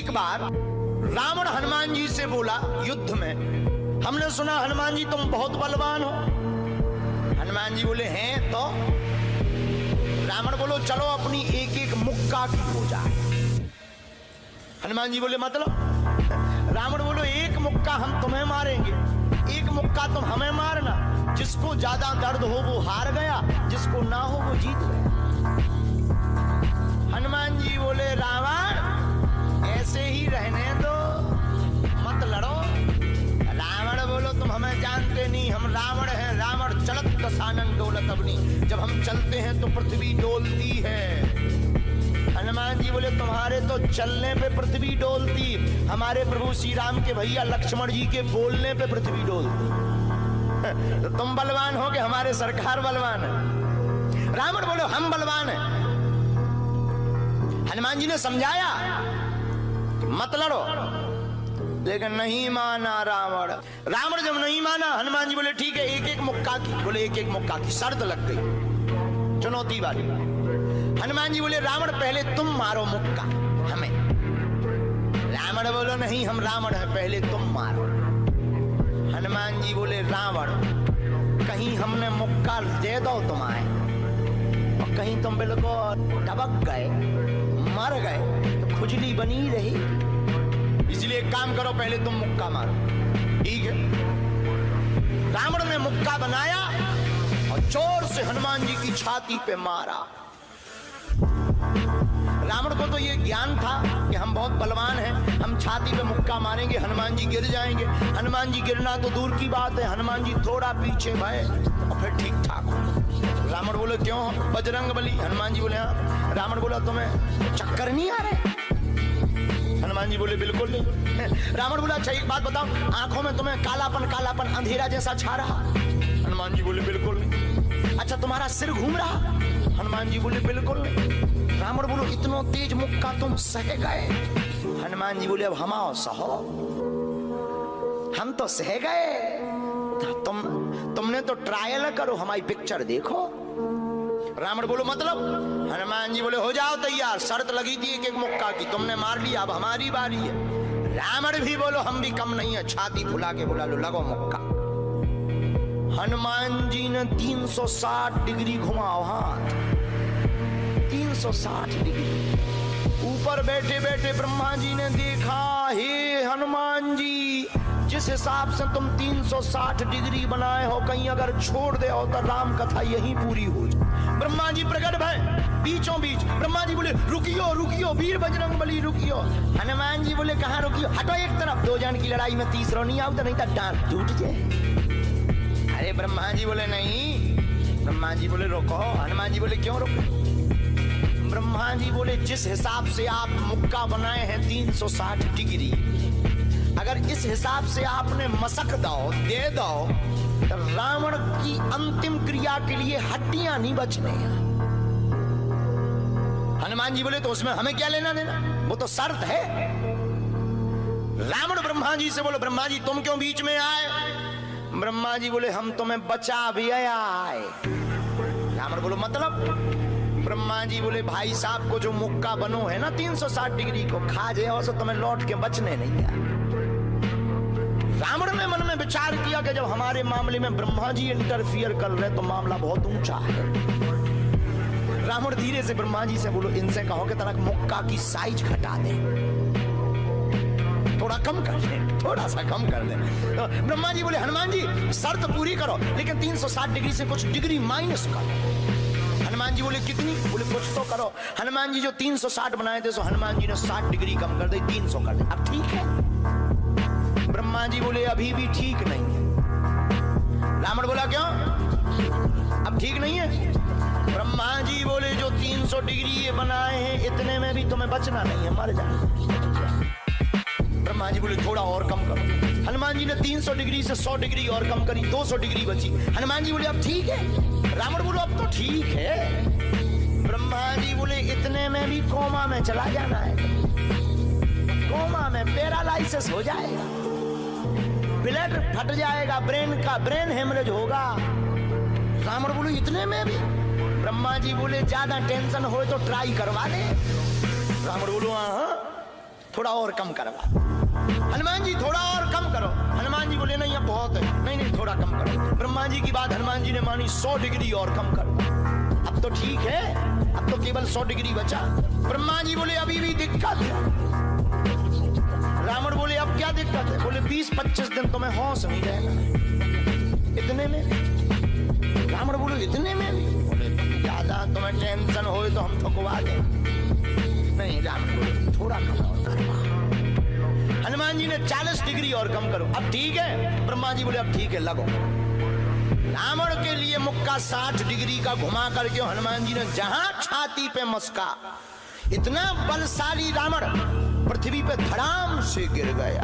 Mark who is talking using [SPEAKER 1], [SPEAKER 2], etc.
[SPEAKER 1] एक बार रावण हनुमान जी से बोला युद्ध में, हमने सुना हनुमान जी तुम बहुत बलवान हो। हनुमान जी बोले हैं तो। रावण बोलो चलो अपनी एक एक मुक्का की हो जाए। हनुमान जी बोले मतलब? रावण बोलो एक मुक्का हम तुम्हें मारेंगे, एक मुक्का तुम हमें मारना। जिसको ज्यादा दर्द हो वो हार गया, जिसको ना हो वो जीत गया। हनुमान जी बोले रावण ऐसे ही रहने दो, मत लड़ो। रावण बोलो तुम हमें जानते नहीं, हम रावण हैं। रावण चलत दसानन डोलत अवनी, जब हम चलते हैं तो पृथ्वी डोलती है। हनुमान जी बोले तुम्हारे तो चलने पे पृथ्वी डोलती, हमारे प्रभु श्री राम के भैया लक्ष्मण जी के बोलने पे पृथ्वी डोलती। तो तुम बलवान हो कि हमारे सरकार बलवान है? रावण बोले हम बलवान हैं। हनुमान जी ने समझाया कि मत लड़ो, लेकिन नहीं माना रावण। रावण जब नहीं माना, हनुमान जी बोले ठीक है एक एक मुक्का की। बोले एक एक मुक्का की शर्त लग गई, चुनौती वाली। हनुमान जी बोले रावण पहले तुम मारो मुक्का हमें। रावण बोलो नहीं हम रावण हैं, पहले तुम मारो। हनुमान जी बोले रावण कहीं हमने मुक्का दे दो तुम्हारे और कहीं तुम बिल्कुल टबक गए, मर गए तो खुजली बनी रही, इसलिए एक काम करो पहले तुम मुक्का मारो। ठीक है। रावण ने मुक्का बनाया और जोर से हनुमान जी की छाती पे मारा। रावण को तो ये ज्ञान था कि हम बहुत बलवान हैं, हम छाती पे मुक्का मारेंगे हनुमान जी गिर जाएंगे। हनुमान जी गिरना तो दूर की बात है, हनुमान जी थोड़ा पीछे भय और फिर ठीक ठाक हो। रावण बोले क्यों बजरंग बली? हनुमान जी बोले हाँ। रावण बोला तुम्हें चक्कर नहीं आ रहे? हनुमान जी बोले बिल्कुल नहीं। रावण बोला अच्छा एक बात बताओ, आंखों में तुम्हें कालापन कालापन अंधेरा जैसा छा रहा? हनुमान जी बोले बिल्कुल नहीं। अच्छा तुम्हारा सिर घूम रहा? हनुमान जी बोले बिल्कुल नहीं। रावण बोलो इतना तेज मुक्का तुम सह गए? हनुमान जी बोले अब हम आओ सहो, हम तो सह गए, तुमने तो ट्रायल करो, हमारी पिक्चर देखो। रावण बोलो मतलब? हनुमान जी बोले हो जाओ तैयार, शर्त लगी थी एक एक मुक्का की, तुमने मार लिया, अब हमारी बारी है। रावण भी बोलो हम भी कम नहीं है, छाती फुला के बोला लो लगो मुक्का। हनुमान जी ने 360 डिग्री घुमाओ हाथ, 360 डिग्री। ऊपर बैठे बैठे ब्रह्मा जी ने देखा, हे हनुमान जी जिस हिसाब से तुम 360 डिग्री बनाए हो, कहीं अगर छोड़ दे हो तो राम कथा यहीं पूरी हो जाए। ब्रह्मा जी प्रकट भय बीचों बीच। ब्रह्मा जी बोले रुकियो रुकियो वीर बजरंग बली रुकियो। हनुमान जी बोले कहाँ रुकियो? हटो एक तरफ, दो जन की लड़ाई में तीसरा नहीं आओ तो नहीं तो डांट टूट जाए। अरे ब्रह्मा जी बोले नहीं। ब्रह्मा जी बोले रुको। हनुमान जी बोले क्यों रुको? ब्रह्मा जी बोले जिस हिसाब से आप मुक्का बनाए हैं 360 डिग्री, अगर इस हिसाब से आपने मसक दो दे दो तो रावण की अंतिम क्रिया के लिए हड्डियां नहीं बचने। हनुमान जी बोले तो उसमें हमें क्या लेना देना, वो तो शर्त है। रावण ब्रह्मा जी से बोलो ब्रह्मा जी तुम क्यों बीच में आए? ब्रह्मा जी बोले हम तुम्हें बचा भी आए। रावण बोलो मतलब? ब्रह्मा जी बोले भाई साहब को जो मुक्का बनो है ना 360 डिग्री को खा जाओ तो तुम्हें लौट के बचने नहीं आए। रावण ने मन में विचार किया कि जब हमारे मामले में ब्रह्मा जी इंटरफियर कर रहे तो मामला बहुत ऊंचा है। रावण धीरे से ब्रह्मा जी से बोलो इनसे कहो कि तनक मुक्का की साइज घटा दे, थोड़ा कम कर दे, थोड़ा सा कम कर दे। तो ब्रह्मा जी बोले हनुमान जी शर्त पूरी करो लेकिन 360 डिग्री से कुछ डिग्री माइनस करो। हनुमान जी बोले कितनी? बोले कुछ तो करो। हनुमान जी जो 360 बनाए थे सो हनुमान जी ने 60 डिग्री कम कर दी, 300 कर दे। अब ठीक है? ब्रह्मा जी बोले अभी भी ठीक नहीं है। रावण बोला क्यों? अब ठीक नहीं है? ब्रह्मा जी बोले जो 300 डिग्री ये बनाए हैं इतने में भी तुम्हें बचना नहीं है, मर जाना। ब्रह्मा जी बोले थोड़ा और कम करो। हनुमान जी ने 300 डिग्री से 100 डिग्री और कम करी, 200 डिग्री बची। हनुमान जी बोले अब ठीक है? रावण बोलो अब तो ठीक है। ब्रह्मा जी बोले इतने में भी कोमा में चला जाना है, कोमा में पैरालाइसिस हो जाएगा, ब्लड फट जाएगा, ब्रेन हेमरेज होगा। रावण बोले इतने में भी? ब्रह्मा जी बोले ज्यादा टेंशन हो तो ट्राई करवा दे। रावण बोलो हाँ थोड़ा और कम करवा। हनुमान जी थोड़ा और कम करो। हनुमान जी बोले नहीं अब बहुत है, नहीं नहीं थोड़ा कम करो। ब्रह्मा जी की बात हनुमान जी ने मानी, 100 डिग्री और कम करो। अब तो ठीक है, अब तो केवल 100 डिग्री बचा। ब्रह्मा जी बोले अभी भी दिक्कत है। रावण बोले अब क्या दिक्कत है? बोले 20-25 दिन तो मैं होश नहीं रहना। इतने में? रावण बोले इतने में? बोले ज्यादा तुम्हें टेंशन हो तो हम ठुकवा दें। नहीं, रावण बोले थोड़ा कम और करवा। हनुमान जी ने 40 डिग्री और कम करो। अब ठीक है? ब्रह्मा जी बोले अब ठीक है, लगो। रावण के लिए मुक्का 60 डिग्री का घुमा करके हनुमान जी ने जहां छाती पे मस्का, इतना बलशाली रावण पृथ्वी पे धड़ाम से गिर गया।